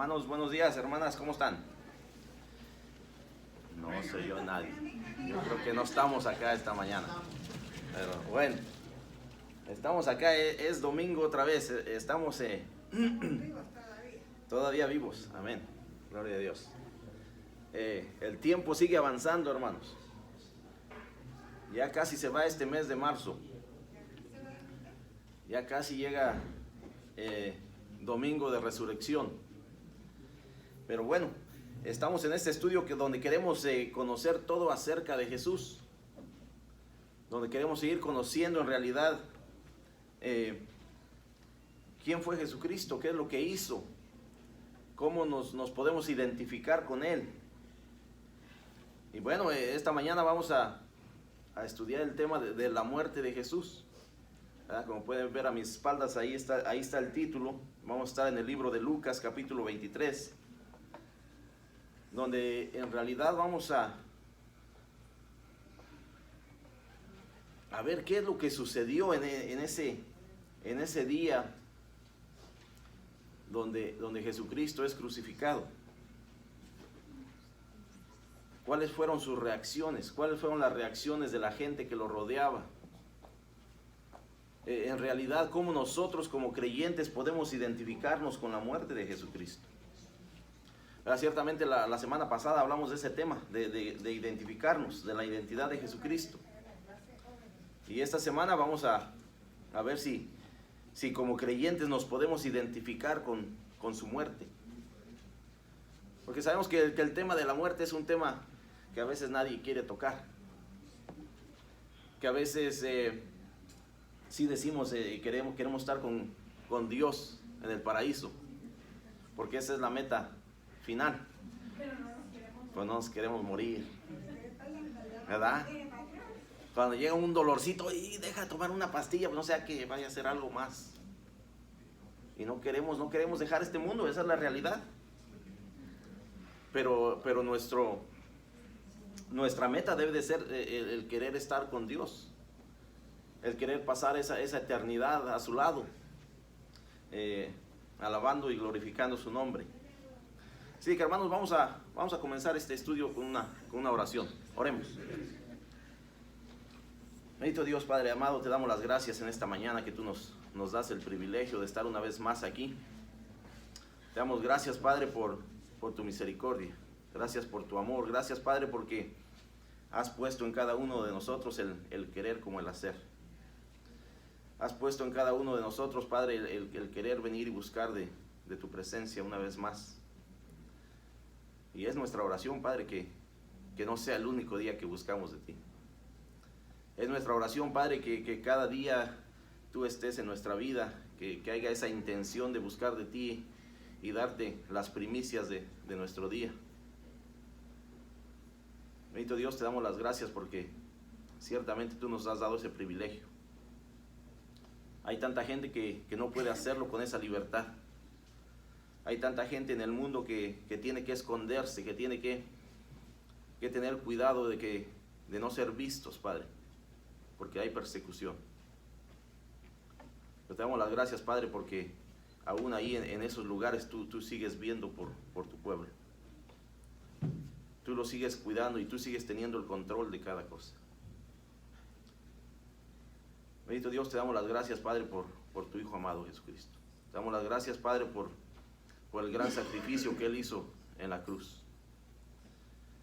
Hermanos, buenos días. Hermanas, ¿cómo están? No soy yo nadie. Yo creo que no estamos acá esta mañana. Pero bueno, estamos acá. Es domingo otra vez. Estamos todavía vivos. Amén. Gloria a Dios. El tiempo sigue avanzando, hermanos. Ya casi se va este mes de marzo. Ya casi llega domingo de resurrección. Pero bueno, estamos en este estudio donde queremos conocer todo acerca de Jesús. Donde queremos seguir conociendo en realidad quién fue Jesucristo, qué es lo que hizo, cómo nos podemos identificar con Él. Y bueno, esta mañana vamos a estudiar el tema de la muerte de Jesús. ¿Verdad? Como pueden ver a mis espaldas, ahí está el título. Vamos a estar en el libro de Lucas, capítulo 23, donde en realidad vamos a ver qué es lo que sucedió en ese día donde Jesucristo es crucificado. ¿Cuáles fueron sus reacciones? ¿Cuáles fueron las reacciones de la gente que lo rodeaba? En realidad, ¿cómo nosotros como creyentes podemos identificarnos con la muerte de Jesucristo? Ciertamente la semana pasada hablamos de ese tema, de identificarnos, de la identidad de Jesucristo. Y esta semana vamos a ver si como creyentes nos podemos identificar con su muerte. Porque sabemos que el tema de la muerte es un tema que a veces nadie quiere tocar. Que a veces sí decimos queremos estar con Dios en el paraíso. Porque esa es la meta final. Pues no nos queremos morir, ¿verdad? Cuando llega un dolorcito y deja de tomar una pastilla, pues no sea que vaya a hacer algo más. Y no queremos dejar este mundo, esa es la realidad. Pero nuestra meta debe de ser el querer estar con Dios, el querer pasar esa eternidad a su lado, alabando y glorificando su nombre. Así que, hermanos, vamos a comenzar este estudio con una oración. Oremos. Bendito Dios, Padre amado, te damos las gracias en esta mañana que tú nos das el privilegio de estar una vez más aquí. Te damos gracias, Padre, por tu misericordia. Gracias por tu amor. Gracias, Padre, porque has puesto en cada uno de nosotros el querer como el hacer. Has puesto en cada uno de nosotros, Padre, el querer venir y buscar de tu presencia una vez más. Y es nuestra oración, Padre, que no sea el único día que buscamos de ti. Es nuestra oración, Padre, que cada día tú estés en nuestra vida, que haya esa intención de buscar de ti y darte las primicias de nuestro día. Bendito Dios, te damos las gracias porque ciertamente tú nos has dado ese privilegio. Hay tanta gente que no puede hacerlo con esa libertad. Hay tanta gente en el mundo que tiene que esconderse, que tiene que tener cuidado de no ser vistos, Padre, porque hay persecución. Pero te damos las gracias, Padre, porque aún ahí en esos lugares tú sigues viendo por tu pueblo. Tú lo sigues cuidando y tú sigues teniendo el control de cada cosa. Bendito Dios, te damos las gracias, Padre, por tu Hijo amado Jesucristo. Te damos las gracias, Padre, por el gran sacrificio que Él hizo en la cruz.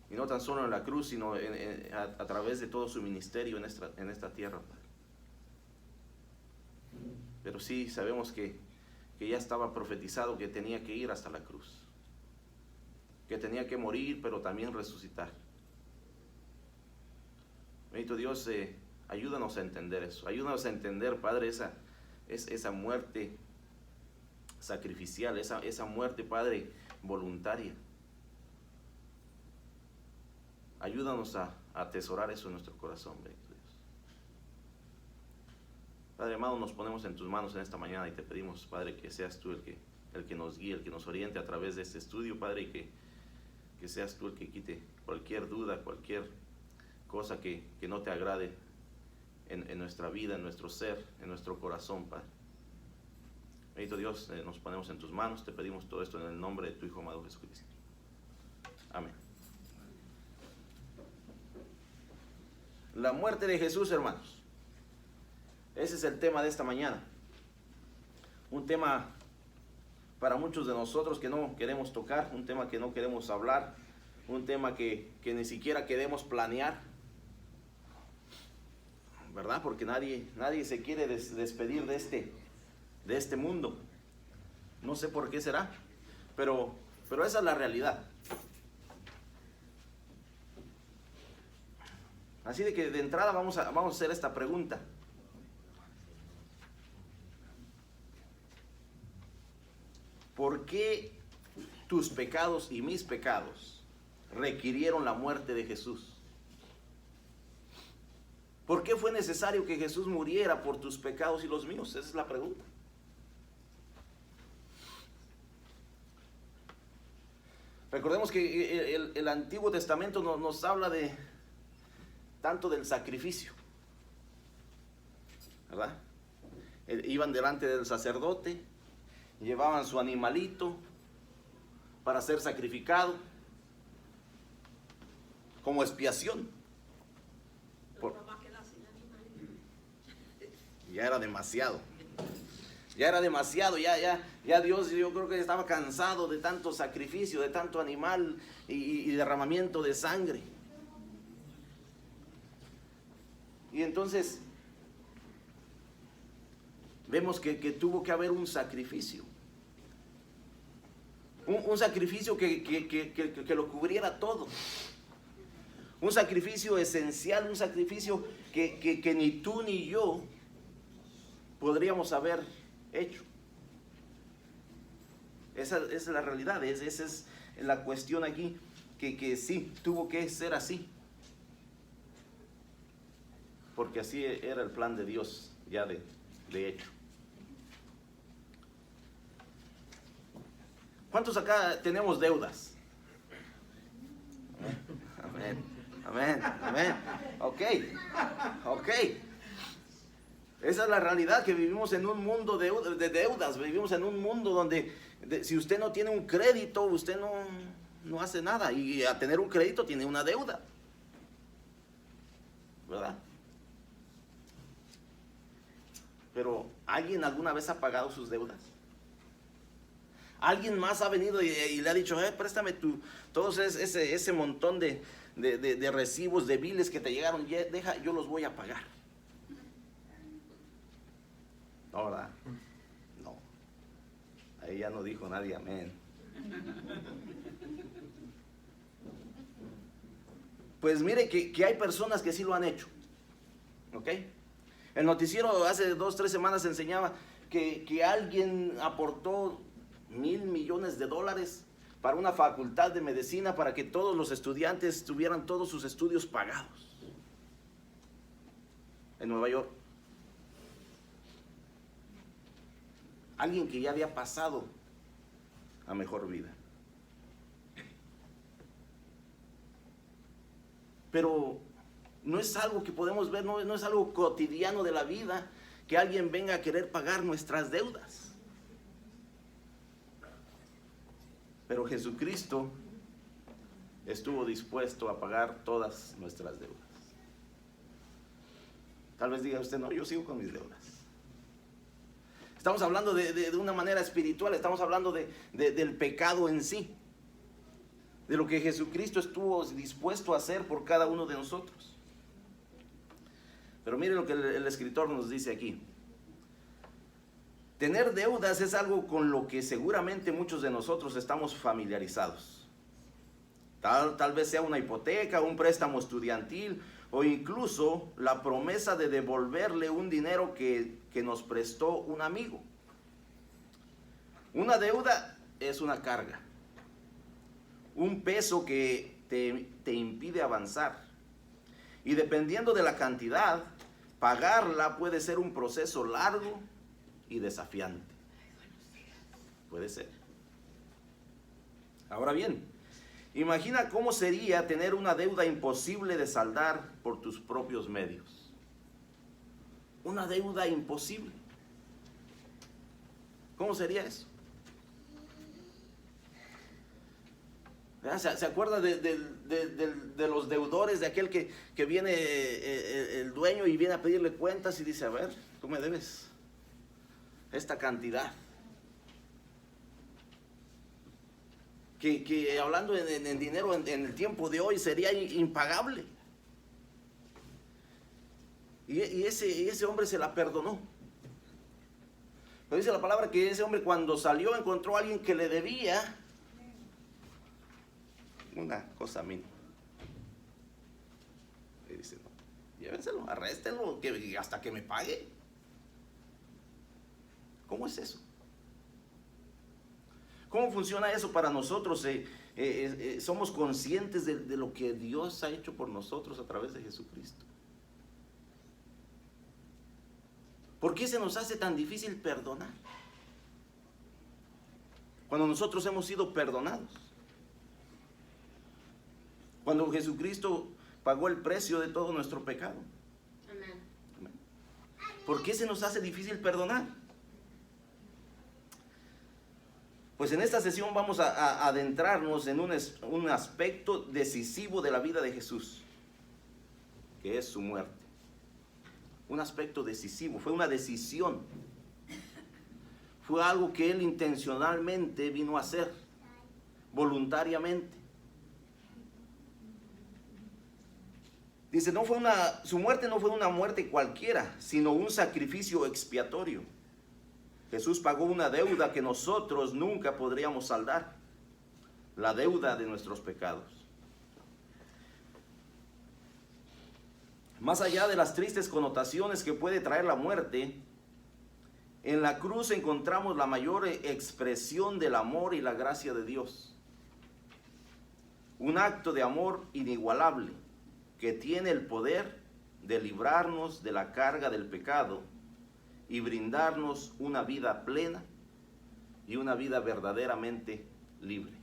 Y no tan solo en la cruz, sino a través de todo su ministerio en esta tierra, Padre. Pero sí sabemos que ya estaba profetizado que tenía que ir hasta la cruz. Que tenía que morir, pero también resucitar. Bendito Dios, ayúdanos a entender eso. Ayúdanos a entender, Padre, esa muerte sacrificial, esa muerte, Padre, voluntaria. Ayúdanos a atesorar eso en nuestro corazón, bendito Dios. Padre amado, nos ponemos en tus manos en esta mañana y te pedimos, Padre, que seas tú el que nos guíe, el que nos oriente a través de este estudio, Padre, y que seas tú el que quite cualquier duda, cualquier cosa que no te agrade en nuestra vida, en nuestro ser, en nuestro corazón, Padre. Bendito Dios, nos ponemos en tus manos, te pedimos todo esto en el nombre de tu Hijo amado Jesucristo. Amén. La muerte de Jesús, hermanos. Ese es el tema de esta mañana. Un tema para muchos de nosotros que no queremos tocar, un tema que no queremos hablar, un tema que ni siquiera queremos planear, ¿verdad? Porque nadie se quiere despedir de este mundo. No sé por qué será, pero esa es la realidad. Así de que de entrada vamos a hacer esta pregunta. ¿Por qué tus pecados y mis pecados requirieron la muerte de Jesús? ¿Por qué fue necesario que Jesús muriera por tus pecados y los míos? Esa es la pregunta. Recordemos que el Antiguo Testamento nos habla tanto del sacrificio, ¿verdad? Iban delante del sacerdote, llevaban su animalito para ser sacrificado como expiación. Ya era demasiado. Ya Dios, yo creo que estaba cansado de tanto sacrificio, de tanto animal y derramamiento de sangre. Y entonces vemos que tuvo que haber un sacrificio. Un sacrificio que lo cubriera todo. Un sacrificio esencial, un sacrificio que ni tú ni yo podríamos haber hecho. Esa es la realidad, esa es la cuestión aquí, que sí, tuvo que ser así. Porque así era el plan de Dios ya de hecho. ¿Cuántos acá tenemos deudas? Amén. Ok. Esa es la realidad, que vivimos en un mundo de deudas. Vivimos en un mundo donde si usted no tiene un crédito, usted no hace nada. Y a tener un crédito tiene una deuda, ¿verdad? Pero ¿alguien alguna vez ha pagado sus deudas? ¿Alguien más ha venido y le ha dicho, préstame todos ese montón de recibos, de biles que te llegaron, deja, yo los voy a pagar? No, ¿verdad? No. Ahí ya no dijo nadie amén. Pues mire que hay personas que sí lo han hecho. ¿Ok? El noticiero hace 2 o 3 semanas enseñaba que alguien aportó $1,000 millones para una facultad de medicina, para que todos los estudiantes tuvieran todos sus estudios pagados en Nueva York. Alguien que ya había pasado a mejor vida. Pero no es algo que podemos ver, no es algo cotidiano de la vida, que alguien venga a querer pagar nuestras deudas. Pero Jesucristo estuvo dispuesto a pagar todas nuestras deudas. Tal vez diga usted, no, yo sigo con mis deudas. Estamos hablando de una manera espiritual, estamos hablando del pecado en sí, de lo que Jesucristo estuvo dispuesto a hacer por cada uno de nosotros. Pero miren lo que el escritor nos dice aquí. Tener deudas es algo con lo que seguramente muchos de nosotros estamos familiarizados. Tal vez sea una hipoteca, un préstamo estudiantil, o incluso la promesa de devolverle un dinero que nos prestó un amigo. Una deuda es una carga, un peso que te impide avanzar. Y dependiendo de la cantidad, pagarla puede ser un proceso largo y desafiante. Puede ser. Ahora bien, imagina cómo sería tener una deuda imposible de saldar por tus propios medios. Una deuda imposible. ¿Cómo sería eso? ¿Se acuerda de los deudores, de aquel que viene el dueño y viene a pedirle cuentas y dice, a ver, tú me debes esta cantidad? Que hablando en dinero en el tiempo de hoy sería impagable. Y ese hombre se la perdonó. Pero dice la palabra que ese hombre cuando salió encontró a alguien que le debía una cosa mínima. Y dice, no, llévenselo, arréstenlo, hasta que me pague. ¿Cómo es eso? ¿Cómo funciona eso para nosotros? Somos conscientes de lo que Dios ha hecho por nosotros a través de Jesucristo. ¿Por qué se nos hace tan difícil perdonar? Cuando nosotros hemos sido perdonados. Cuando Jesucristo pagó el precio de todo nuestro pecado. Amén. ¿Por qué se nos hace difícil perdonar? Pues en esta sesión vamos a adentrarnos en un aspecto decisivo de la vida de Jesús, que es su muerte. Un aspecto decisivo, fue una decisión. Fue algo que Él intencionalmente vino a hacer, voluntariamente. Dice, su muerte no fue una muerte cualquiera, sino un sacrificio expiatorio. Jesús pagó una deuda que nosotros nunca podríamos saldar, la deuda de nuestros pecados. Más allá de las tristes connotaciones que puede traer la muerte, en la cruz encontramos la mayor expresión del amor y la gracia de Dios. Un acto de amor inigualable que tiene el poder de librarnos de la carga del pecado y brindarnos una vida plena y una vida verdaderamente libre.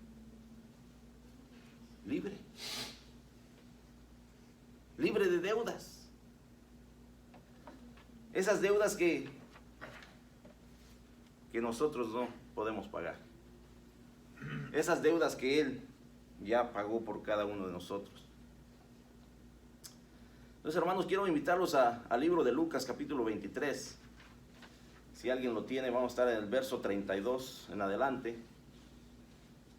Libre. Libre de deudas. Esas deudas que nosotros no podemos pagar. Esas deudas que Él ya pagó por cada uno de nosotros. Entonces, hermanos, quiero invitarlos al libro de Lucas, capítulo 23. Si alguien lo tiene, vamos a estar en el verso 32 en adelante.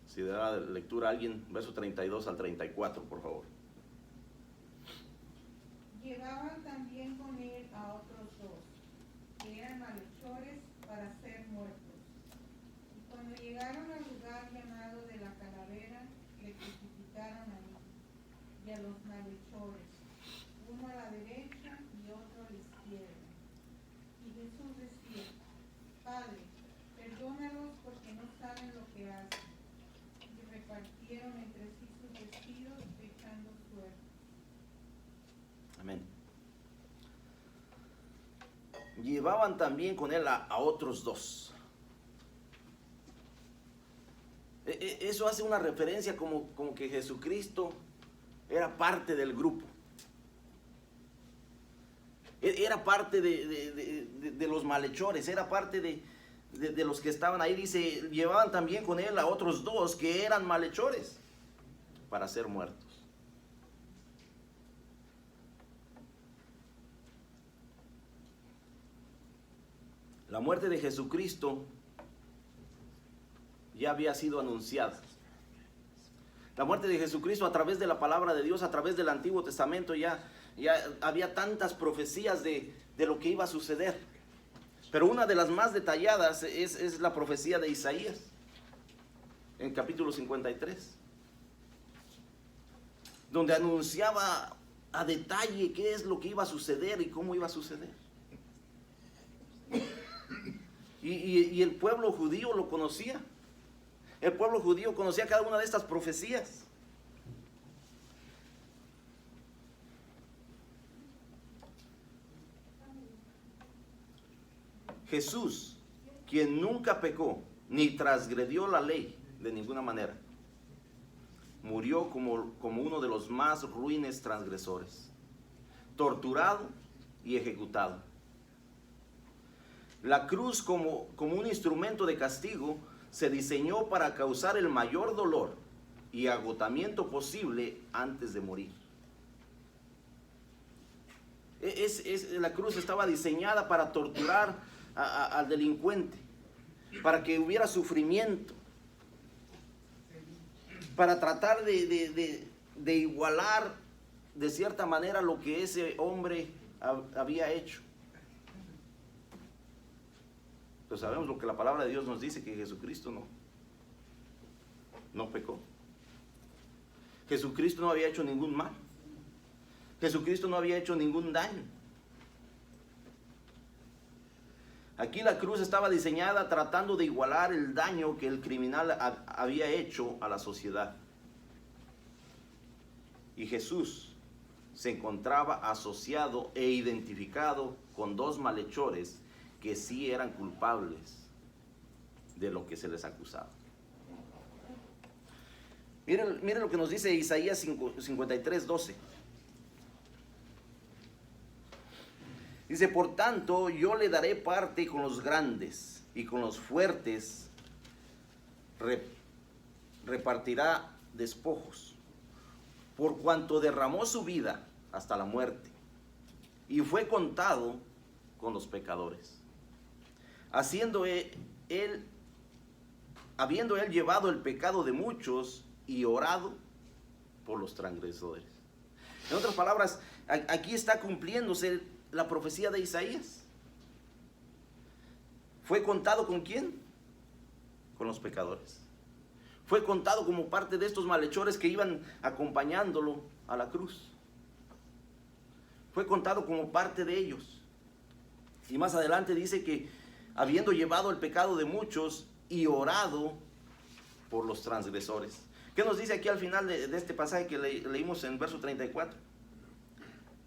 Si da lectura a alguien, verso 32 al 34, por favor. Llevaban también con él a otros dos, que eran malhechores para ser muertos. Y cuando llegaron al lugar llamado de la Calavera, le crucificaron allí, y a los malhechores, uno a la derecha y otro a la izquierda. Y Jesús decía, Padre, perdónalos porque no saben lo que hacen. Y repartieron entre sí sus vestidos, echando suertes. Amén. Llevaban también con él a otros dos. Eso hace una referencia como que Jesucristo era parte del grupo. Era parte de los malhechores, era parte de los que estaban ahí. Dice, llevaban también con él a otros dos que eran malhechores para ser muertos. La muerte de Jesucristo ya había sido anunciada. La muerte de Jesucristo a través de la palabra de Dios, a través del Antiguo Testamento, ya había tantas profecías de lo que iba a suceder. Pero una de las más detalladas es la profecía de Isaías, en capítulo 53, donde anunciaba a detalle qué es lo que iba a suceder y cómo iba a suceder. Y el pueblo judío lo conocía. El pueblo judío conocía cada una de estas profecías. Jesús, quien nunca pecó ni transgredió la ley de ninguna manera, murió como uno de los más ruines transgresores, torturado y ejecutado. La cruz como un instrumento de castigo se diseñó para causar el mayor dolor y agotamiento posible antes de morir. La cruz estaba diseñada para torturar al delincuente, para que hubiera sufrimiento, para tratar de igualar de cierta manera lo que ese hombre había hecho. Pero sabemos lo que la palabra de Dios nos dice, que Jesucristo no pecó. Jesucristo no había hecho ningún mal. Jesucristo no había hecho ningún daño. Aquí la cruz estaba diseñada tratando de igualar el daño que el criminal había hecho a la sociedad. Y Jesús se encontraba asociado e identificado con dos malhechores que sí eran culpables de lo que se les acusaba. Miren lo que nos dice Isaías 53:12. Dice, por tanto, yo le daré parte con los grandes y con los fuertes repartirá despojos, por cuanto derramó su vida hasta la muerte y fue contado con los pecadores. Habiendo él llevado el pecado de muchos y orado por los transgresores. En otras palabras, aquí está cumpliéndose la profecía de Isaías. ¿Fue contado con quién? Con los pecadores. Fue contado como parte de estos malhechores que iban acompañándolo a la cruz. Fue contado como parte de ellos. Y más adelante dice que habiendo llevado el pecado de muchos y orado por los transgresores. ¿Qué nos dice aquí al final de este pasaje que leímos en verso 34?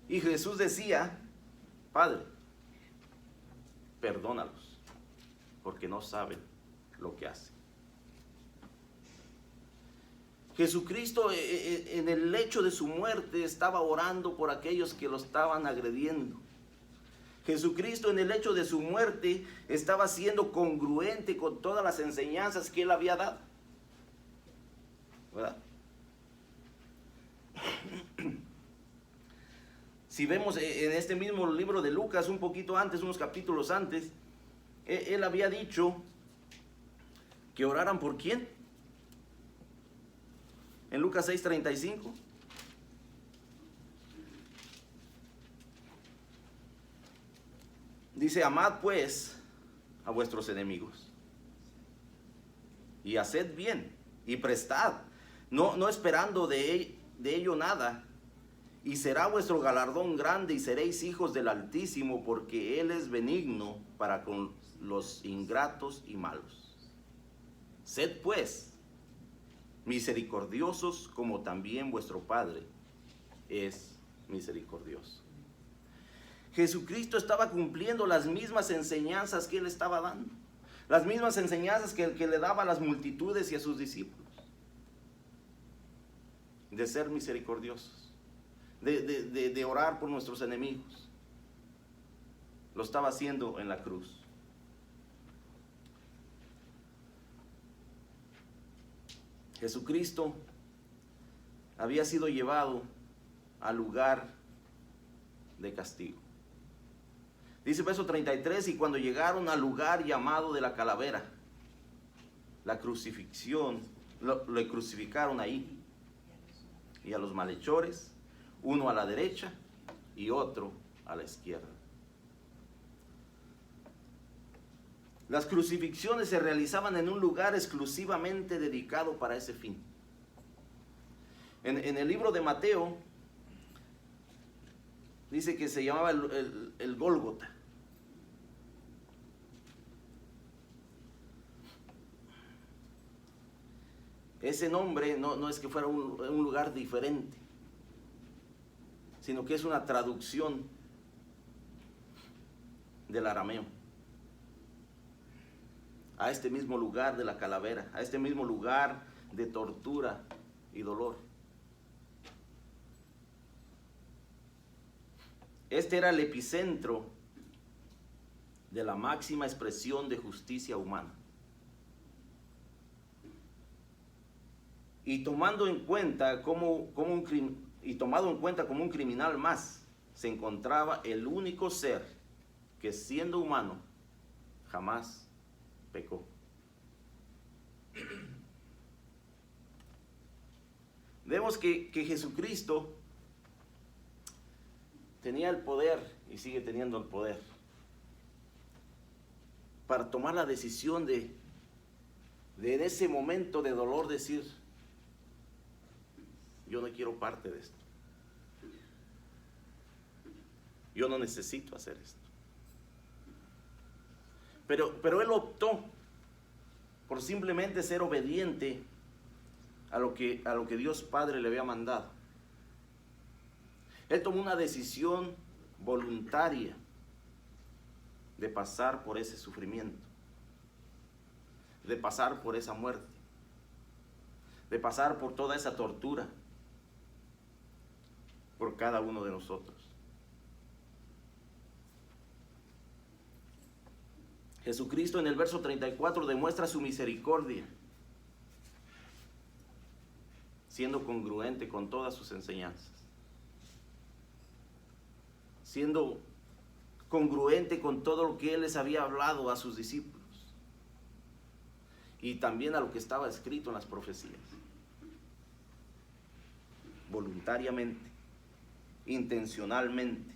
Y Jesús decía, Padre, perdónalos, porque no saben lo que hacen. Jesucristo en el lecho de su muerte estaba orando por aquellos que lo estaban agrediendo. Jesucristo en el hecho de su muerte estaba siendo congruente con todas las enseñanzas que él había dado. ¿Verdad? Si vemos en este mismo libro de Lucas, un poquito antes, unos capítulos antes, él había dicho que oraran por quién. En Lucas 6:35. Dice, amad pues a vuestros enemigos y haced bien y prestad, no esperando de ello nada, y será vuestro galardón grande y seréis hijos del Altísimo, porque Él es benigno para con los ingratos y malos. Sed pues misericordiosos como también vuestro Padre es misericordioso. Jesucristo estaba cumpliendo las mismas enseñanzas que él estaba dando, las mismas enseñanzas que le daba a las multitudes y a sus discípulos, de ser misericordiosos, de orar por nuestros enemigos. Lo estaba haciendo en la cruz. Jesucristo había sido llevado al lugar de castigo. Dice verso 33, y cuando llegaron al lugar llamado de la calavera, la crucifixión, le crucificaron ahí. Y a los malhechores, uno a la derecha y otro a la izquierda. Las crucifixiones se realizaban en un lugar exclusivamente dedicado para ese fin. En el libro de Mateo, dice que se llamaba el Gólgota. Ese nombre no es que fuera un lugar diferente, sino que es una traducción del arameo a este mismo lugar de la calavera, a este mismo lugar de tortura y dolor. Este era el epicentro de la máxima expresión de justicia humana. Y tomado en cuenta como un criminal más, se encontraba el único ser que, siendo humano, jamás pecó. Vemos que Jesucristo tenía el poder y sigue teniendo el poder para tomar la decisión de en ese momento de dolor decir: yo no quiero parte de esto. Yo no necesito hacer esto. Pero él optó por simplemente ser obediente a lo que Dios Padre le había mandado. Él tomó una decisión voluntaria de pasar por ese sufrimiento, de pasar por esa muerte, de pasar por toda esa tortura por cada uno de nosotros. Jesucristo en el verso 34 demuestra su misericordia, siendo congruente con todas sus enseñanzas, siendo congruente con todo lo que Él les había hablado a sus discípulos y también a lo que estaba escrito en las profecías. Voluntariamente, intencionalmente.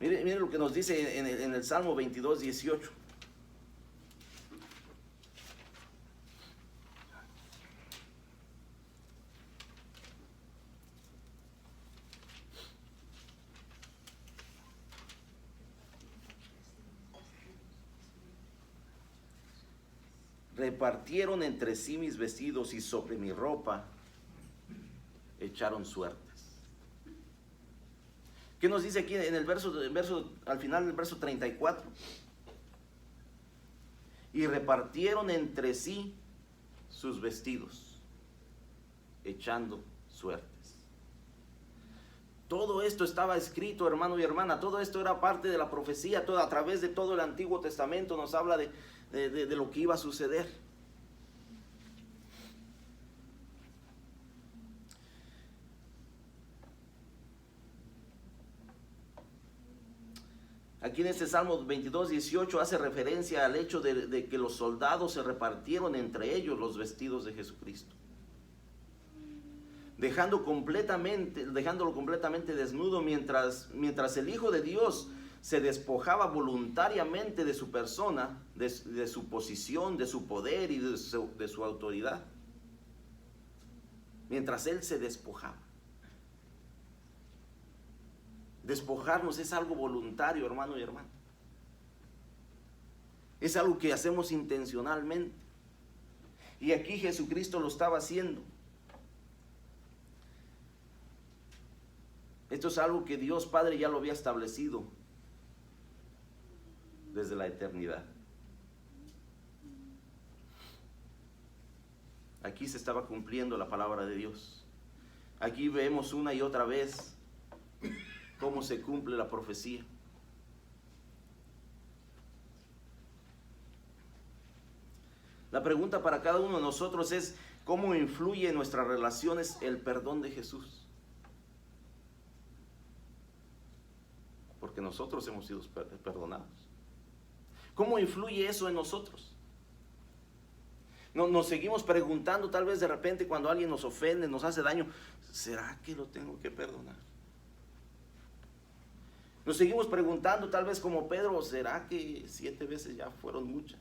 Mire lo que nos dice en el Salmo 22, 18. Repartieron entre sí mis vestidos y sobre mi ropa echaron suertes. ¿Qué nos dice aquí en el verso al final del verso 34? Y repartieron entre sí sus vestidos, echando suertes. Todo esto estaba escrito, hermano y hermana, todo esto era parte de la profecía, a través de todo el Antiguo Testamento nos habla de lo que iba a suceder. Aquí en este Salmo 22, 18 hace referencia al hecho de que los soldados se repartieron entre ellos los vestidos de Jesucristo, dejándolo completamente desnudo, mientras el Hijo de Dios se despojaba voluntariamente de su persona, de su posición, de su poder y de su autoridad. Mientras Él se despojaba. Despojarnos es algo voluntario, hermano y hermana. Es algo que hacemos intencionalmente. Y aquí Jesucristo lo estaba haciendo. Esto es algo que Dios Padre ya lo había establecido desde la eternidad. Aquí se estaba cumpliendo la palabra de Dios. Aquí vemos una y otra vez cómo se cumple la profecía. La pregunta para cada uno de nosotros es: ¿cómo influye en nuestras relaciones el perdón de Jesús? Porque nosotros hemos sido perdonados. ¿Cómo influye eso en nosotros? Nos seguimos preguntando, tal vez de repente cuando alguien nos ofende, nos hace daño: ¿será que lo tengo que perdonar? Nos seguimos preguntando, tal vez como Pedro: ¿será que 7 veces ya fueron muchas?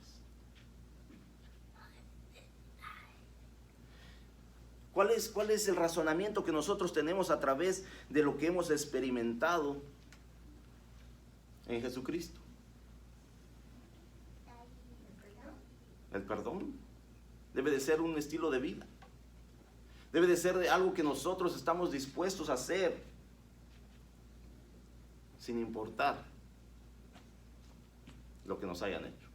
¿Cuál es el razonamiento que nosotros tenemos a través de lo que hemos experimentado en Jesucristo? El perdón debe de ser un estilo de vida. Debe de ser algo que nosotros estamos dispuestos a hacer sin importar lo que nos hayan hecho.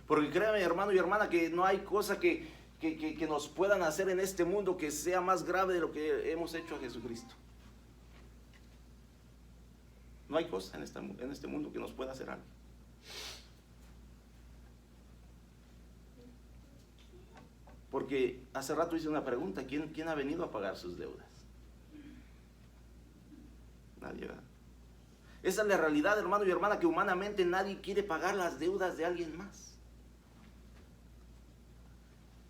Porque créame, hermano y hermana, que no hay cosa que que nos puedan hacer en este mundo que sea más grave de lo que hemos hecho a Jesucristo. No hay cosa en este mundo que nos pueda hacer algo. Porque hace rato hice una pregunta, ¿quién ha venido a pagar sus deudas? Nadie, ¿verdad? Esa es la realidad, hermano y hermana, que humanamente nadie quiere pagar las deudas de alguien más.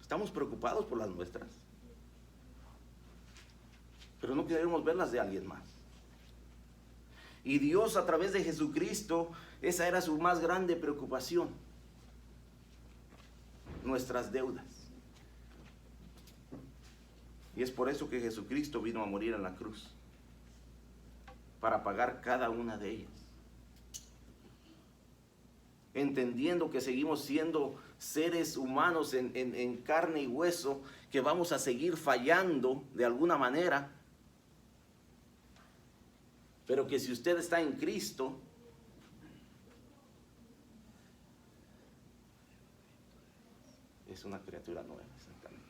Estamos preocupados por las nuestras, pero no queremos ver las de alguien más. Y Dios, a través de Jesucristo, esa era su más grande preocupación: nuestras deudas. Y es por eso que Jesucristo vino a morir en la cruz, para pagar cada una de ellas. Entendiendo que seguimos siendo seres humanos en carne y hueso, que vamos a seguir fallando de alguna manera, pero que si usted está en Cristo, es una criatura nueva, exactamente.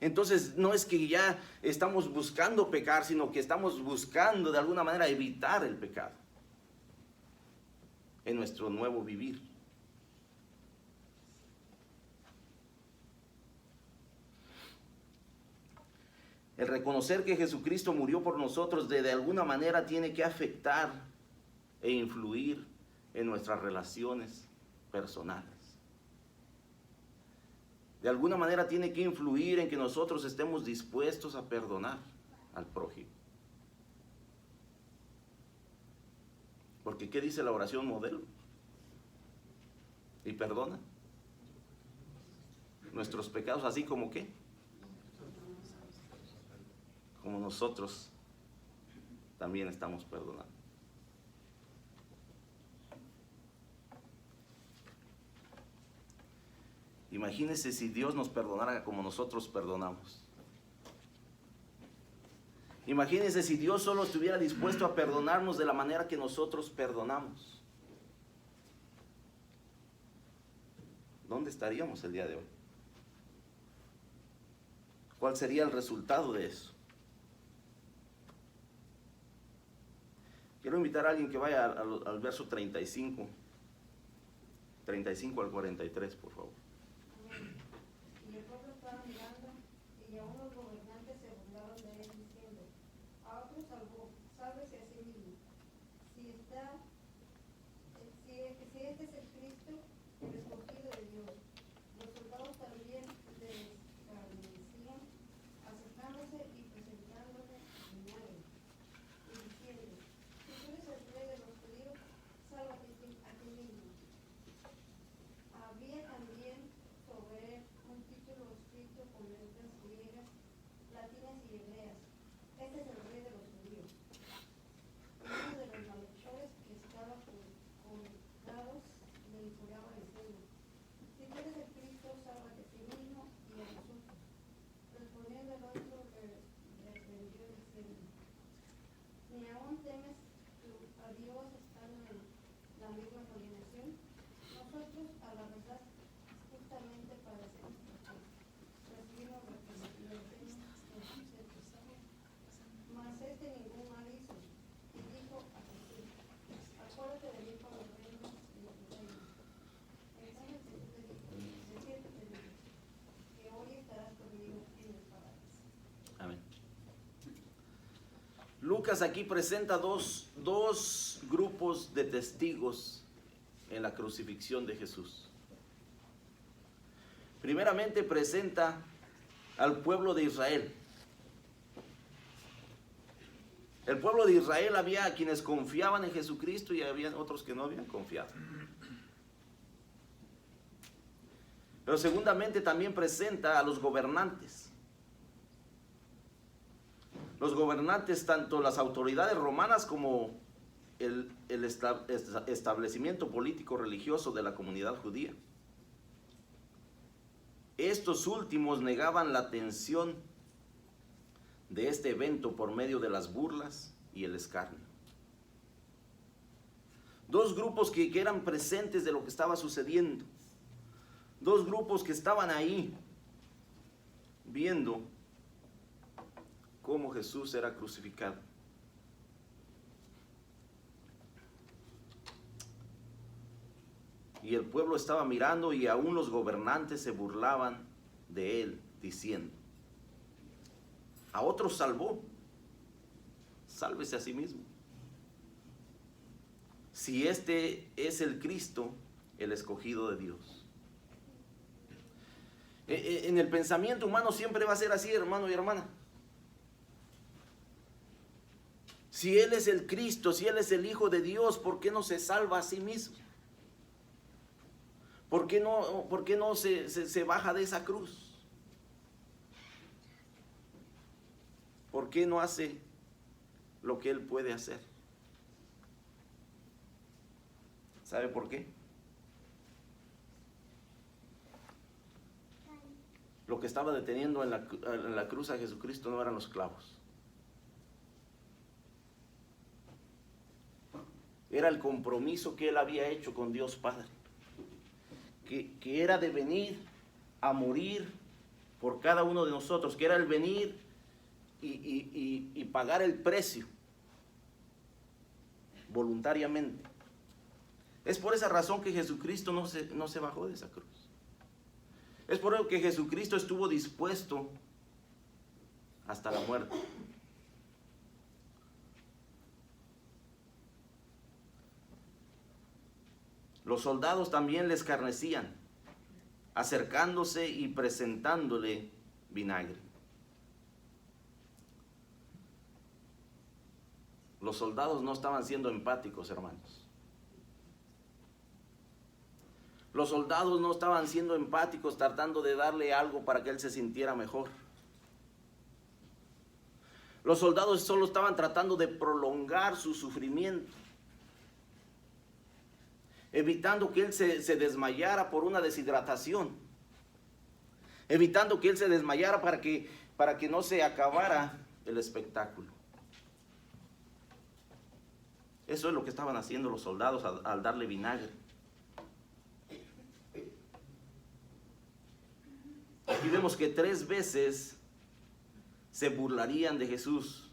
Entonces no es que ya estamos buscando pecar, sino que estamos buscando de alguna manera evitar el pecado en nuestro nuevo vivir. El reconocer que Jesucristo murió por nosotros de alguna manera tiene que afectar e influir en nuestras relaciones personales. De alguna manera tiene que influir en que nosotros estemos dispuestos a perdonar al prójimo. Porque ¿qué dice la oración modelo? Y perdona nuestros pecados, así como ¿qué? Como nosotros también estamos perdonando. Imagínense si Dios nos perdonara como nosotros perdonamos. Imagínense si Dios solo estuviera dispuesto a perdonarnos de la manera que nosotros perdonamos. ¿Dónde estaríamos el día de hoy? ¿Cuál sería el resultado de eso? Quiero invitar a alguien que vaya al verso 35 al 43, por favor. Y el pueblo estaba mirando, y aún los gobernantes se burlaban de él, diciendo: a otro salvó, sálvese a sí mismo. Si este es el Cristo, el escogido de Dios. Los soldados también le escarnecían, acercándose y presentándole señales, y diciendo: si tú eres el rey de los judíos, sálvate a ti mismo. Había también sobre él un título escrito con letras griegas, latinas y hebreas: este es el rey de los judíos. Y uno de los malhechores que estaba colgados le imploraba diciendo: si tú eres el Cristo, sálvate a ti mismo y a nosotros. Respondiendo el otro, reprendió diciendo: ni aún temes tú a Dios estando en la misma condenación. Nosotros, a la verdad, justamente padecemos porque recibimos representantes en sus hechos. Mas este ningún mal hizo, y dijo a Jesús: acuérdate de mí cuando vengas en tu reino. Entonces Jesús le dijo: de cierto te digo, que hoy estarás conmigo en el paraíso. Amén. Lucas aquí presenta dos grupos de testigos en la crucifixión de Jesús. Primeramente presenta al pueblo de Israel. El pueblo de Israel había quienes confiaban en Jesucristo y había otros que no habían confiado. Pero segundamente también presenta a los gobernantes. Los gobernantes, tanto las autoridades romanas como el establecimiento político religioso de la comunidad judía. Estos últimos negaban la atención de este evento por medio de las burlas y el escarnio. Dos grupos que eran presentes de lo que estaba sucediendo. Dos grupos que estaban ahí viendo cómo Jesús era crucificado. Y el pueblo estaba mirando y aún los gobernantes se burlaban de él, diciendo: a otros salvó, sálvese a sí mismo. Si este es el Cristo, el escogido de Dios. En el pensamiento humano siempre va a ser así, hermano y hermana. Si Él es el Cristo, si Él es el Hijo de Dios, ¿por qué no se salva a sí mismo? ¿Por qué no se baja de esa cruz? ¿Por qué no hace lo que Él puede hacer? ¿Sabe por qué? Lo que estaba deteniendo en la cruz a Jesucristo no eran los clavos. Era el compromiso que Él había hecho con Dios Padre. Que era de venir a morir por cada uno de nosotros, que era el venir y pagar el precio voluntariamente. Es por esa razón que Jesucristo no se bajó de esa cruz. Es por eso que Jesucristo estuvo dispuesto hasta la muerte. Los soldados también le escarnecían, acercándose y presentándole vinagre. Los soldados no estaban siendo empáticos, hermanos. Los soldados no estaban siendo empáticos, tratando de darle algo para que él se sintiera mejor. Los soldados solo estaban tratando de prolongar su sufrimiento, evitando que él se desmayara por una deshidratación, evitando que él se desmayara para que no se acabara el espectáculo. Eso es lo que estaban haciendo los soldados al darle vinagre. Aquí vemos que 3 veces se burlarían de Jesús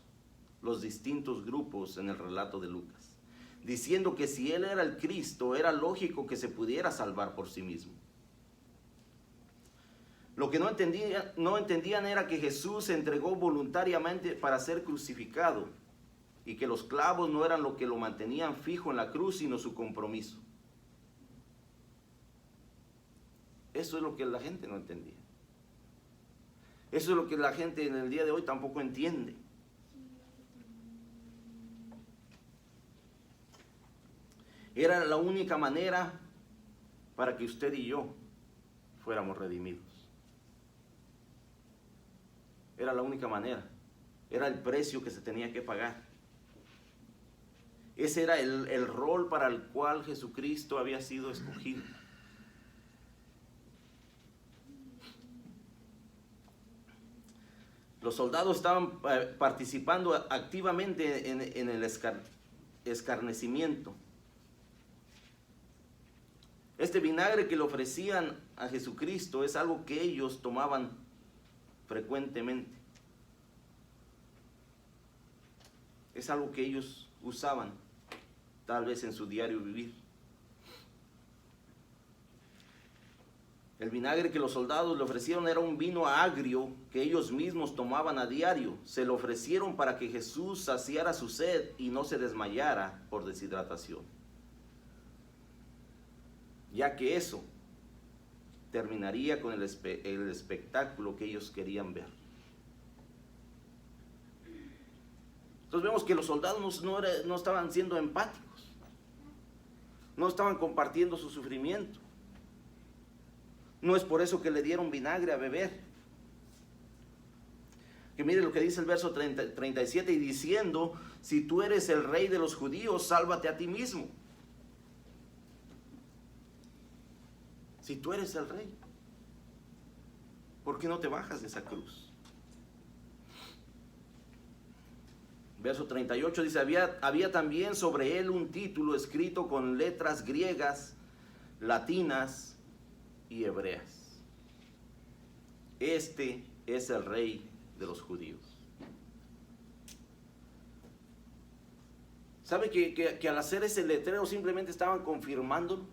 los distintos grupos en el relato de Lucas, diciendo que si Él era el Cristo, era lógico que se pudiera salvar por sí mismo. Lo que no entendían era que Jesús se entregó voluntariamente para ser crucificado y que los clavos no eran lo que lo mantenían fijo en la cruz, sino su compromiso. Eso es lo que la gente no entendía. Eso es lo que la gente en el día de hoy tampoco entiende. Era la única manera para que usted y yo fuéramos redimidos. Era la única manera. Era el precio que se tenía que pagar. Ese era el rol para el cual Jesucristo había sido escogido. Los soldados estaban participando activamente en el escarnecimiento. Este vinagre que le ofrecían a Jesucristo es algo que ellos tomaban frecuentemente. Es algo que ellos usaban, tal vez en su diario vivir. El vinagre que los soldados le ofrecieron era un vino agrio que ellos mismos tomaban a diario. Se lo ofrecieron para que Jesús saciara su sed y no se desmayara por deshidratación, ya que eso terminaría con el espectáculo que ellos querían ver. Entonces vemos que los soldados no estaban siendo empáticos, no estaban compartiendo su sufrimiento. No es por eso que le dieron vinagre a beber. Que mire lo que dice el verso 37, y diciendo: si tú eres el rey de los judíos, sálvate a ti mismo. Si tú eres el rey, ¿por qué no te bajas de esa cruz? Verso 38 dice: había también sobre él un título escrito con letras griegas, latinas y hebreas. Este es el Rey de los judíos. ¿Sabe que al hacer ese letrero simplemente estaban confirmándolo?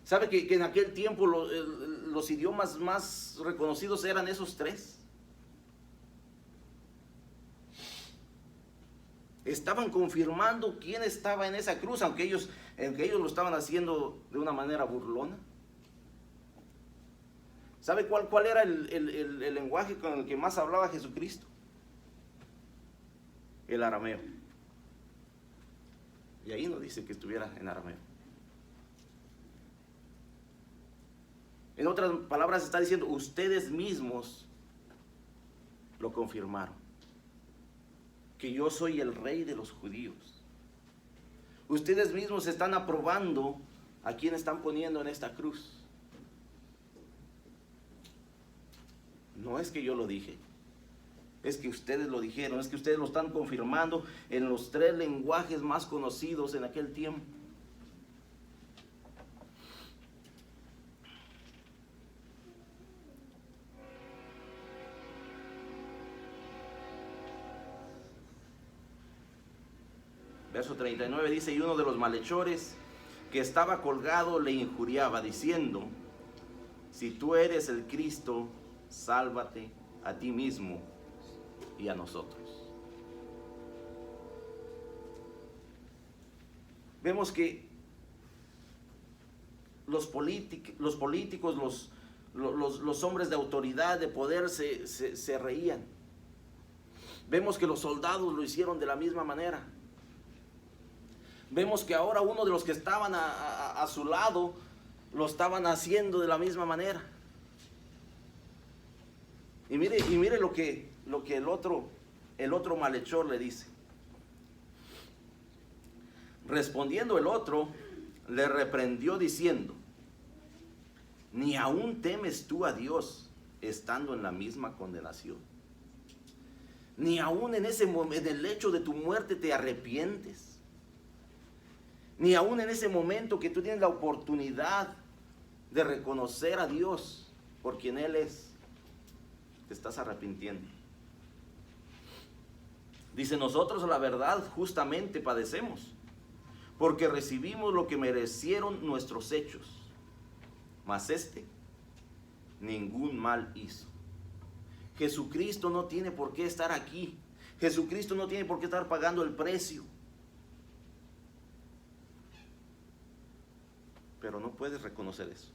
¿Sabe que en aquel tiempo los idiomas más reconocidos eran esos tres? Estaban confirmando quién estaba en esa cruz, aunque ellos lo estaban haciendo de una manera burlona. ¿Sabe cuál era el lenguaje con el que más hablaba Jesucristo? El arameo. Y ahí no dice que estuviera en arameo. En otras palabras está diciendo, ustedes mismos lo confirmaron, que yo soy el Rey de los judíos. Ustedes mismos están aprobando a quién están poniendo en esta cruz. No es que yo lo dije, es que ustedes lo dijeron, es que ustedes lo están confirmando en los tres lenguajes más conocidos en aquel tiempo. Verso 39 dice, y uno de los malhechores que estaba colgado le injuriaba, diciendo, si tú eres el Cristo, sálvate a ti mismo y a nosotros. Vemos que los políticos, los hombres de autoridad, de poder, se reían. Vemos que los soldados lo hicieron de la misma manera. Vemos que ahora uno de los que estaban a su lado lo estaban haciendo de la misma manera. Y mire lo que el otro malhechor le dice. Respondiendo el otro, le reprendió diciendo, ¿ni aún temes tú a Dios estando en la misma condenación? ¿Ni aún en el hecho de tu muerte te arrepientes? Ni aún en ese momento que tú tienes la oportunidad de reconocer a Dios por quien Él es, te estás arrepintiendo. Dice, nosotros la verdad justamente padecemos, porque recibimos lo que merecieron nuestros hechos, mas ningún mal hizo. Jesucristo no tiene por qué estar aquí. Jesucristo no tiene por qué estar pagando el precio. Pero no puedes reconocer eso.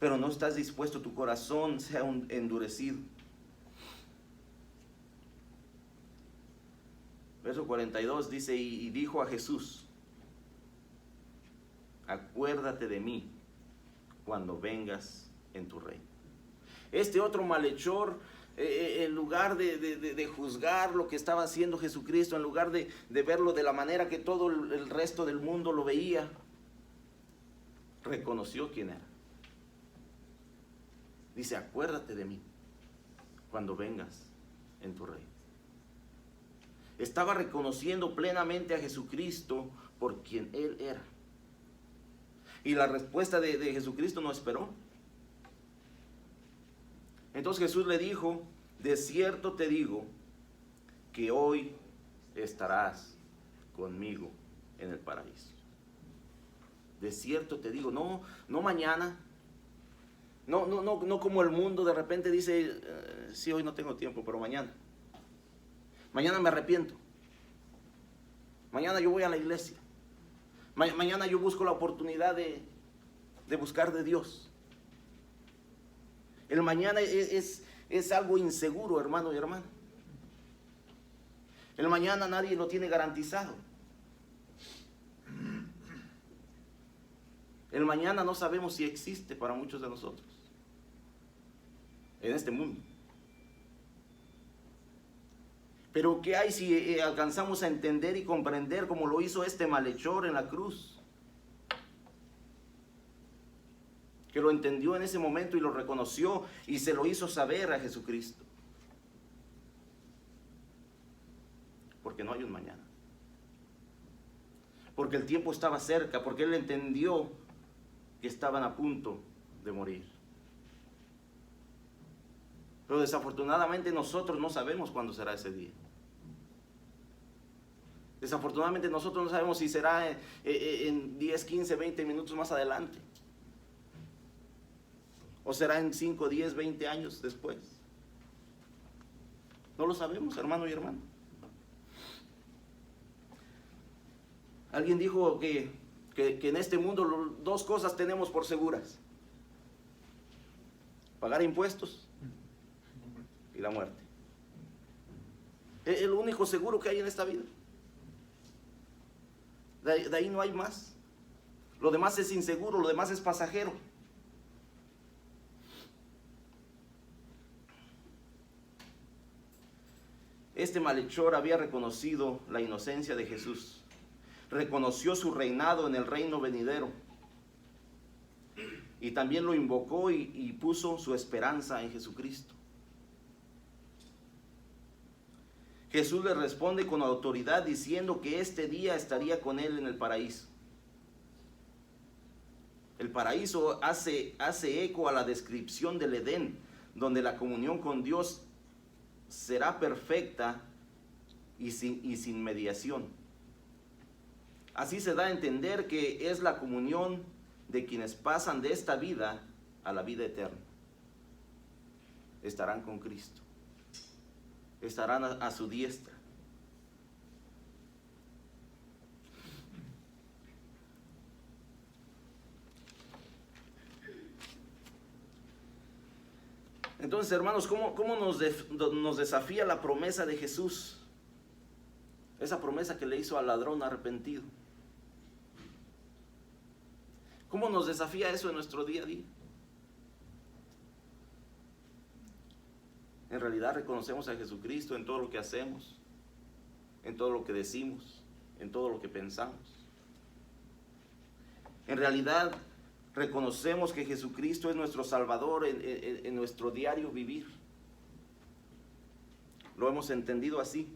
Pero no estás dispuesto, tu corazón sea endurecido. Verso 42 dice, y dijo a Jesús, acuérdate de mí cuando vengas en tu reino. Este otro malhechor, en lugar de juzgar lo que estaba haciendo Jesucristo, en lugar de verlo de la manera que todo el resto del mundo lo veía, reconoció quién era. Dice, acuérdate de mí cuando vengas en tu reino. Estaba reconociendo plenamente a Jesucristo por quien Él era. Y la respuesta de Jesucristo no esperó. Entonces Jesús le dijo, de cierto te digo que hoy estarás conmigo en el paraíso. De cierto te digo, no mañana, no como el mundo de repente dice, sí, hoy no tengo tiempo, pero mañana me arrepiento, mañana yo voy a la iglesia, mañana yo busco la oportunidad de buscar de Dios. El mañana es algo inseguro, hermano y hermana. El mañana nadie lo tiene garantizado. El mañana no sabemos si existe para muchos de nosotros en este mundo. Pero ¿qué hay si alcanzamos a entender y comprender como lo hizo este malhechor en la cruz? Que lo entendió en ese momento y lo reconoció y se lo hizo saber a Jesucristo. Porque no hay un mañana. porque el tiempo estaba cerca, porque él entendió que estaban a punto de morir. Pero desafortunadamente nosotros no sabemos cuándo será ese día. Desafortunadamente nosotros no sabemos si será en 10, 15, 20 minutos más adelante. O será en 5, 10, 20 años después. No lo sabemos, hermano y hermana. Alguien dijo que en este mundo dos cosas tenemos por seguras: pagar impuestos y la muerte. Es el único seguro que hay en esta vida. De ahí no hay más. Lo demás es inseguro, lo demás es pasajero. Este malhechor había reconocido la inocencia de Jesús. Reconoció su reinado en el reino venidero. Y también lo invocó y puso su esperanza en Jesucristo. Jesús le responde con autoridad diciendo que este día estaría con él en el paraíso. El paraíso hace eco a la descripción del Edén, donde la comunión con Dios será perfecta y sin mediación. Así se da a entender que es la comunión de quienes pasan de esta vida a la vida eterna. Estarán con Cristo. Estarán a su diestra. Entonces, hermanos, ¿cómo nos desafía la promesa de Jesús? Esa promesa que le hizo al ladrón arrepentido. ¿Cómo nos desafía eso en nuestro día a día? En realidad reconocemos a Jesucristo en todo lo que hacemos, en todo lo que decimos, en todo lo que pensamos. En realidad reconocemos que Jesucristo es nuestro Salvador en nuestro diario vivir. Lo hemos entendido así.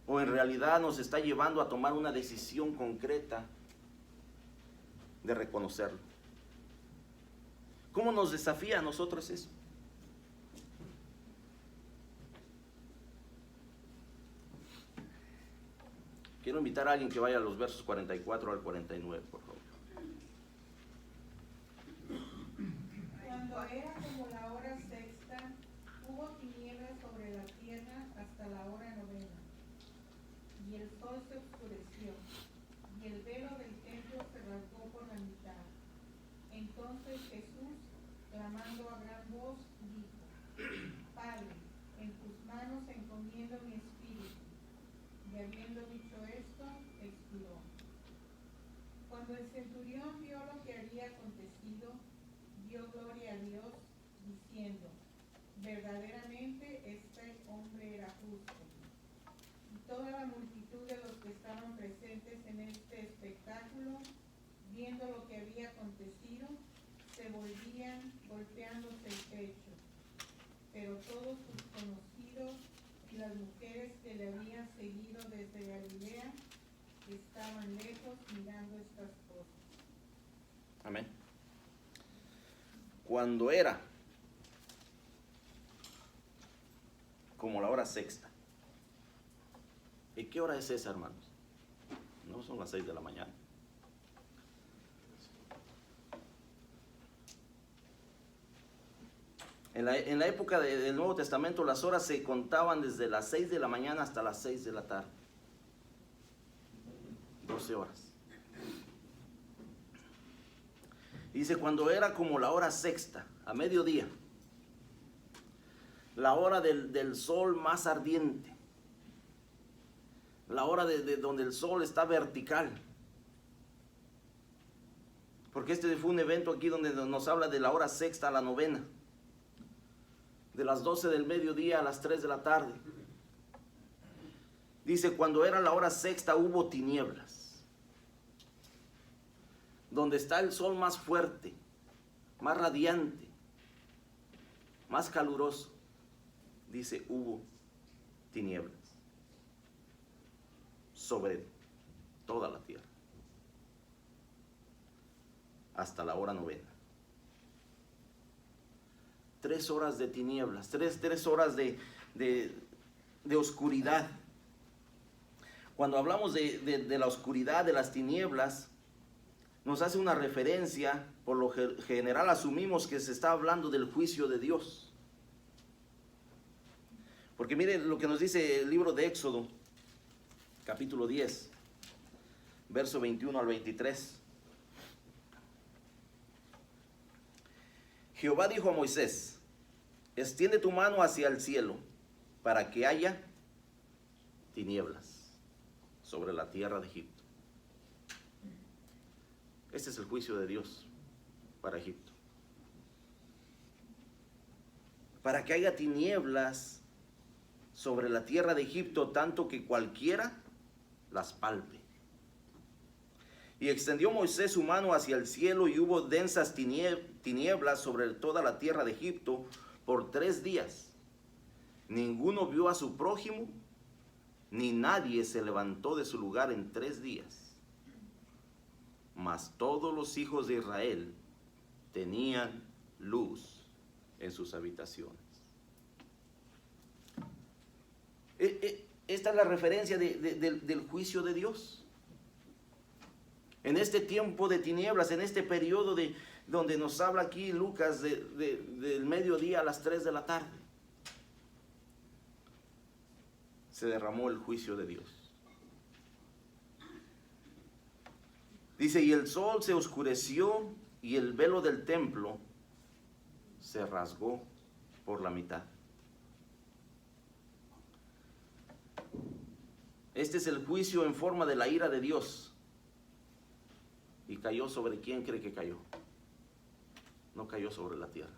O en realidad nos está llevando a tomar una decisión concreta de reconocerlo. ¿Cómo nos desafía a nosotros eso? Quiero invitar a alguien que vaya a los versos 44 al 49, por favor. Cuando era como la hora sexta, hubo tinieblas sobre la tierra hasta la hora novena, y el sol se oscureció, y el velo del templo se rasgó por la mitad. Entonces Jesús, clamando a gran voz, dijo: Padre, en tus manos encomiendo mi espíritu. Y habiendo dicho esto, expiró. Cuando el centurión vio lo que había acontecido, dio gloria a Dios, diciendo: verdaderamente este hombre era justo. Y toda la multitud de los que estaban presentes en este espectáculo, viendo lo que había acontecido, se volvían golpeándose el pecho. Pero todos sus conocidos y las mujeres que le habían seguido desde Galilea estaban lejos mirando estas cosas. Amén. Cuando era como la hora sexta. ¿Y qué hora es esa, hermanos? No son las 6 de la mañana. En la época del Nuevo Testamento las horas se contaban desde las 6 de la mañana hasta las 6 de la tarde. 12 horas. Dice, cuando era como la hora sexta, a mediodía, la hora del sol más ardiente, la hora de donde el sol está vertical. Porque este fue un evento aquí donde nos habla de la hora sexta a la novena. De las 12 del mediodía a las 3 de la tarde. Dice, cuando era la hora sexta hubo tinieblas. Donde está el sol más fuerte, más radiante, más caluroso. Dice, hubo tinieblas sobre toda la tierra hasta la hora novena. 3 horas de tinieblas, tres horas de oscuridad. Cuando hablamos de la oscuridad, de las tinieblas, nos hace una referencia, por lo general asumimos que se está hablando del juicio de Dios. Porque mire lo que nos dice el libro de Éxodo, capítulo 10, verso 21 al 23. Jehová dijo a Moisés: extiende tu mano hacia el cielo para que haya tinieblas sobre la tierra de Egipto. Este es el juicio de Dios para Egipto. Para que haya tinieblas sobre la tierra de Egipto, tanto que cualquiera las palpe. Y extendió Moisés su mano hacia el cielo, y hubo densas tinieblas sobre toda la tierra de Egipto por 3 días. Ninguno vio a su prójimo, ni nadie se levantó de su lugar en 3 días. Mas todos los hijos de Israel tenían luz en sus habitaciones. Esta es la referencia del juicio de Dios. En este tiempo de tinieblas, en este periodo donde nos habla aquí Lucas del mediodía a las 3 de la tarde, se derramó el juicio de Dios. Dice, y el sol se oscureció y el velo del templo se rasgó por la mitad. Este es el juicio en forma de la ira de Dios. ¿Y cayó sobre quién cree que cayó? No cayó sobre la tierra.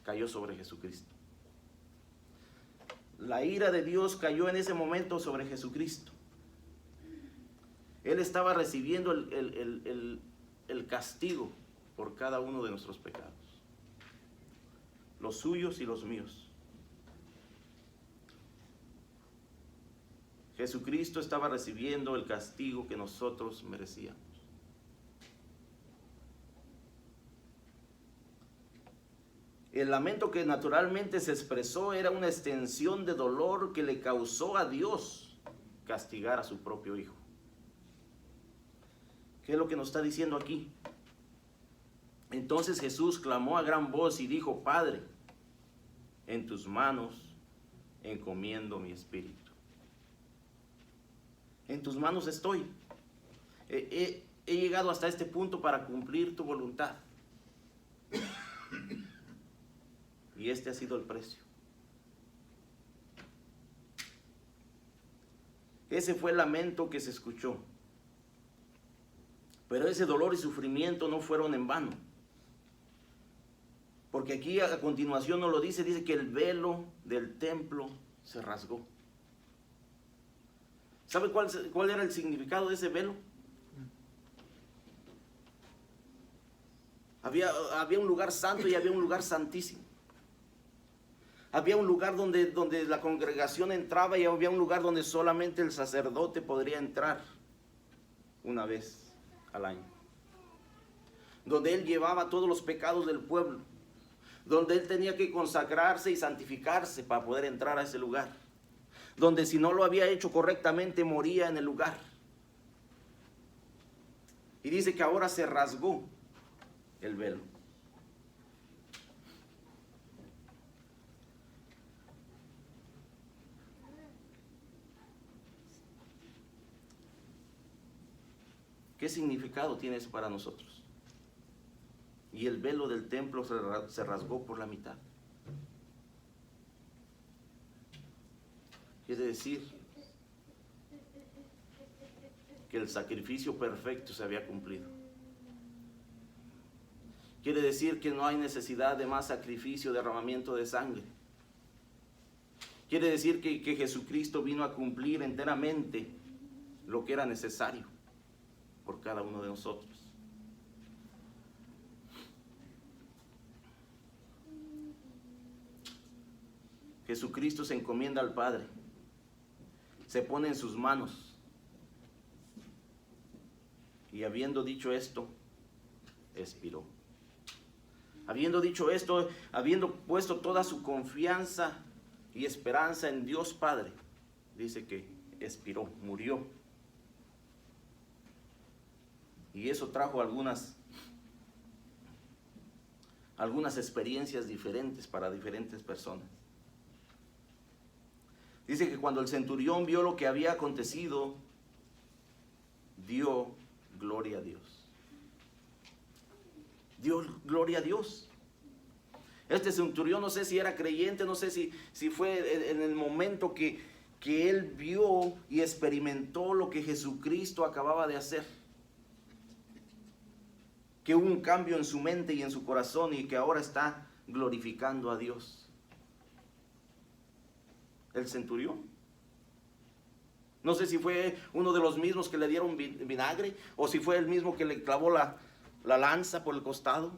Cayó sobre Jesucristo. La ira de Dios cayó en ese momento sobre Jesucristo. Él estaba recibiendo el castigo por cada uno de nuestros pecados. Los suyos y los míos. Jesucristo estaba recibiendo el castigo que nosotros merecíamos. El lamento que naturalmente se expresó era una extensión de dolor que le causó a Dios castigar a su propio Hijo. ¿Qué es lo que nos está diciendo aquí? Entonces Jesús clamó a gran voz y dijo: Padre, en tus manos encomiendo mi espíritu. En tus manos estoy. He llegado hasta este punto para cumplir tu voluntad. Y este ha sido el precio. Ese fue el lamento que se escuchó. Pero ese dolor y sufrimiento no fueron en vano. Porque aquí a continuación nos lo dice que el velo del templo se rasgó. ¿Sabe cuál era el significado de ese velo? Había un lugar santo y había un lugar santísimo. Había un lugar donde la congregación entraba, y había un lugar donde solamente el sacerdote podría entrar una vez al año. Donde él llevaba todos los pecados del pueblo. Donde él tenía que consagrarse y santificarse para poder entrar a ese lugar. Donde si no lo había hecho correctamente moría en el lugar. Y dice que ahora se rasgó el velo. ¿Qué significado tiene eso para nosotros? Y el velo del templo se rasgó por la mitad. Quiere decir que el sacrificio perfecto se había cumplido. Quiere decir que no hay necesidad de más sacrificio, derramamiento de sangre. Quiere decir que Jesucristo vino a cumplir enteramente lo que era necesario por cada uno de nosotros. Jesucristo se encomienda al Padre, se pone en sus manos, y habiendo dicho esto, expiró. Habiendo dicho esto, habiendo puesto toda su confianza y esperanza en Dios Padre, dice que expiró, murió. Y eso trajo algunas experiencias diferentes para diferentes personas. Dice que cuando el centurión vio lo que había acontecido, dio gloria a Dios. Dio gloria a Dios. Este centurión, no sé si era creyente, no sé si fue en el momento que él vio y experimentó lo que Jesucristo acababa de hacer. Que hubo un cambio en su mente y en su corazón y que ahora está glorificando a Dios. El centurión. No sé si fue uno de los mismos que le dieron vinagre o si fue el mismo que le clavó la lanza por el costado.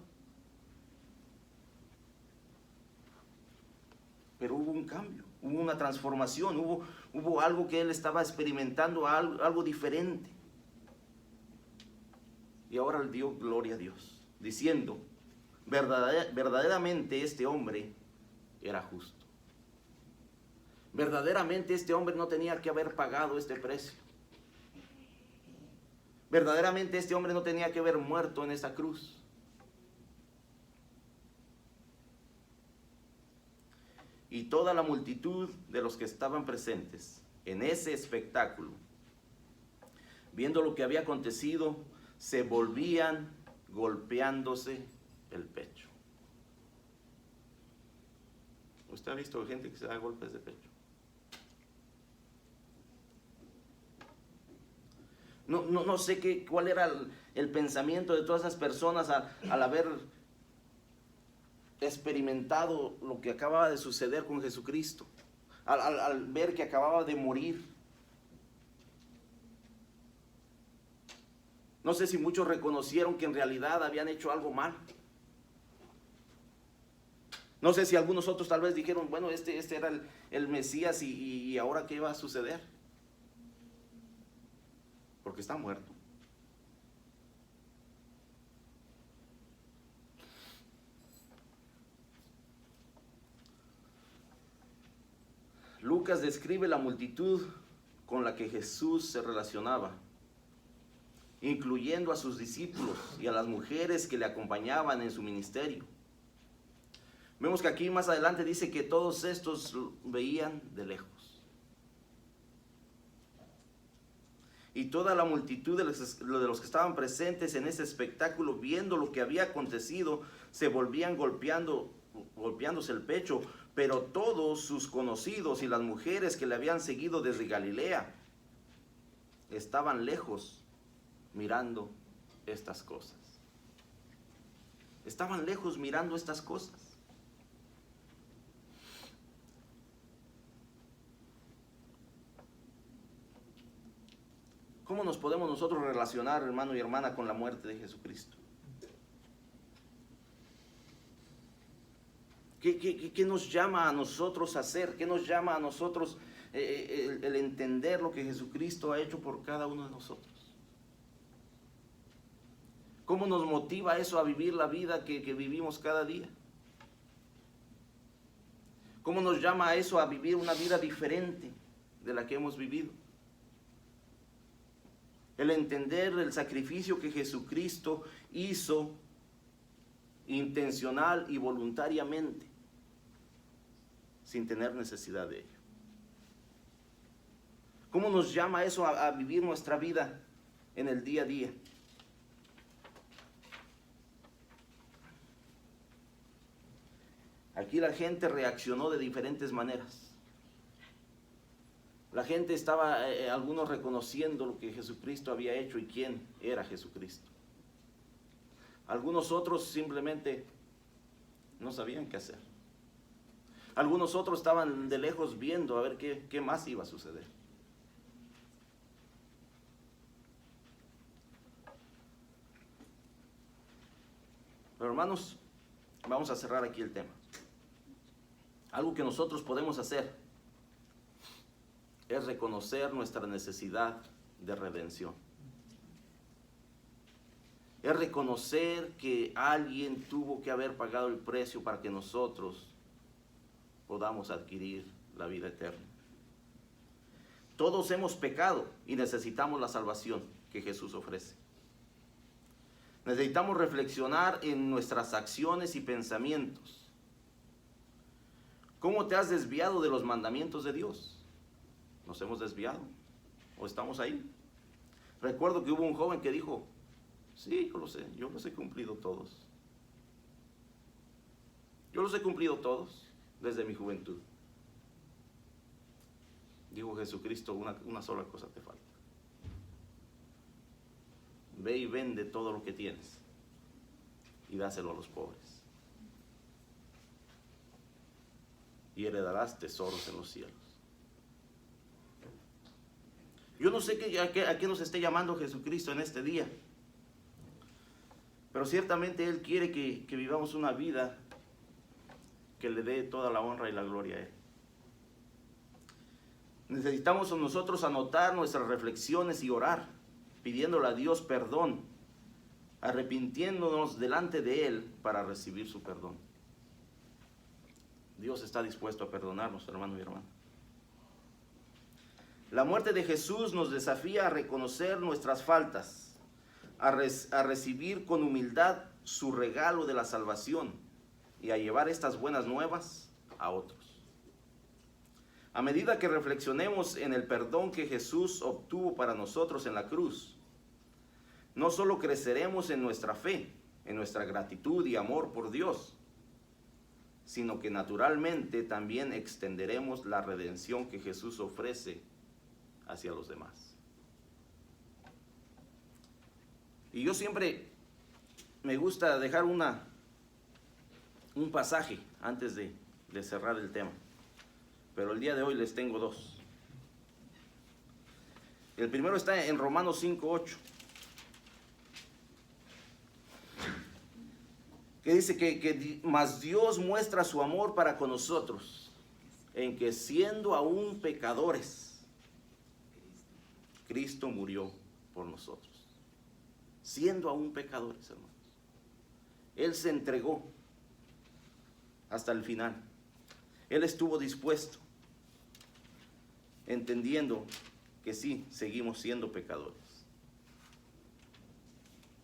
Pero hubo un cambio, hubo una transformación, hubo algo que él estaba experimentando, algo diferente. Y ahora le dio gloria a Dios, diciendo, verdaderamente este hombre era justo. Verdaderamente este hombre no tenía que haber pagado este precio. Verdaderamente este hombre no tenía que haber muerto en esa cruz. Y toda la multitud de los que estaban presentes en ese espectáculo, viendo lo que había acontecido, se volvían golpeándose el pecho. ¿Usted ha visto gente que se da golpes de pecho? No sé cuál era el pensamiento de todas esas personas al haber experimentado lo que acababa de suceder con Jesucristo, al ver que acababa de morir. No sé si muchos reconocieron que en realidad habían hecho algo mal. No sé si algunos otros tal vez dijeron, bueno, este era el Mesías y ahora ¿qué va a suceder? Porque está muerto. Lucas describe la multitud con la que Jesús se relacionaba, incluyendo a sus discípulos y a las mujeres que le acompañaban en su ministerio. Vemos que aquí más adelante dice que todos estos veían de lejos. Y toda la multitud de los que estaban presentes en ese espectáculo, viendo lo que había acontecido, se volvían golpeándose el pecho. Pero todos sus conocidos y las mujeres que le habían seguido desde Galilea estaban lejos mirando estas cosas. Estaban lejos mirando estas cosas. ¿Cómo nos podemos nosotros relacionar, hermano y hermana, con la muerte de Jesucristo? ¿Qué nos llama a nosotros a hacer? ¿Qué nos llama a nosotros el entender lo que Jesucristo ha hecho por cada uno de nosotros? ¿Cómo nos motiva eso a vivir la vida que vivimos cada día? ¿Cómo nos llama a eso a vivir una vida diferente de la que hemos vivido? El entender el sacrificio que Jesucristo hizo intencional y voluntariamente, sin tener necesidad de ello. ¿Cómo nos llama eso a vivir nuestra vida en el día a día? Aquí la gente reaccionó de diferentes maneras. La gente estaba, algunos reconociendo lo que Jesucristo había hecho y quién era Jesucristo. Algunos otros simplemente no sabían qué hacer. Algunos otros estaban de lejos viendo a ver qué más iba a suceder. Pero hermanos, vamos a cerrar aquí el tema. Algo que nosotros podemos hacer es reconocer nuestra necesidad de redención. Es reconocer que alguien tuvo que haber pagado el precio para que nosotros podamos adquirir la vida eterna. Todos hemos pecado y necesitamos la salvación que Jesús ofrece. Necesitamos reflexionar en nuestras acciones y pensamientos. ¿Cómo te has desviado de los mandamientos de Dios? ¿Nos hemos desviado? ¿O estamos ahí? Recuerdo que hubo un joven que dijo, sí, yo los he cumplido todos. Yo los he cumplido todos desde mi juventud. Dijo Jesucristo, una sola cosa te falta. Ve y vende todo lo que tienes y dáselo a los pobres. Y heredarás tesoros en los cielos. Yo no sé a qué nos esté llamando Jesucristo en este día. Pero ciertamente Él quiere que vivamos una vida que le dé toda la honra y la gloria a Él. Necesitamos nosotros anotar nuestras reflexiones y orar, pidiéndole a Dios perdón, arrepintiéndonos delante de Él para recibir su perdón. Dios está dispuesto a perdonarnos, hermano y hermana. La muerte de Jesús nos desafía a reconocer nuestras faltas, a recibir con humildad su regalo de la salvación y a llevar estas buenas nuevas a otros. A medida que reflexionemos en el perdón que Jesús obtuvo para nosotros en la cruz, no solo creceremos en nuestra fe, en nuestra gratitud y amor por Dios, sino que naturalmente también extenderemos la redención que Jesús ofrece hacia los demás. Y yo siempre me gusta dejar un pasaje antes de cerrar el tema. Pero el día de hoy les tengo dos. El primero está en Romanos 5:8. Que dice que mas Dios muestra su amor para con nosotros, en que siendo aún pecadores, Cristo murió por nosotros. Siendo aún pecadores, hermanos. Él se entregó hasta el final. Él estuvo dispuesto, entendiendo que sí, seguimos siendo pecadores,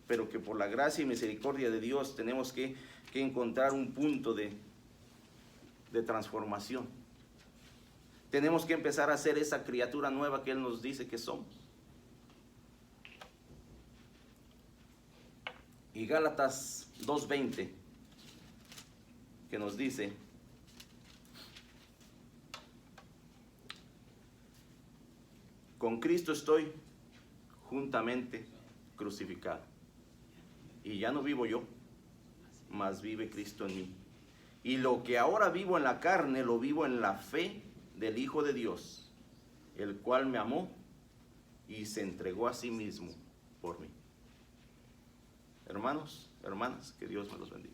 pero que por la gracia y misericordia de Dios tenemos que encontrar un punto de transformación. Tenemos que empezar a ser esa criatura nueva que Él nos dice que somos. Y Gálatas 2:20, que nos dice: con Cristo estoy juntamente crucificado. Y ya no vivo yo, mas vive Cristo en mí. Y lo que ahora vivo en la carne, lo vivo en la fe del Hijo de Dios, el cual me amó y se entregó a sí mismo por mí. Hermanos, hermanas, que Dios me los bendiga.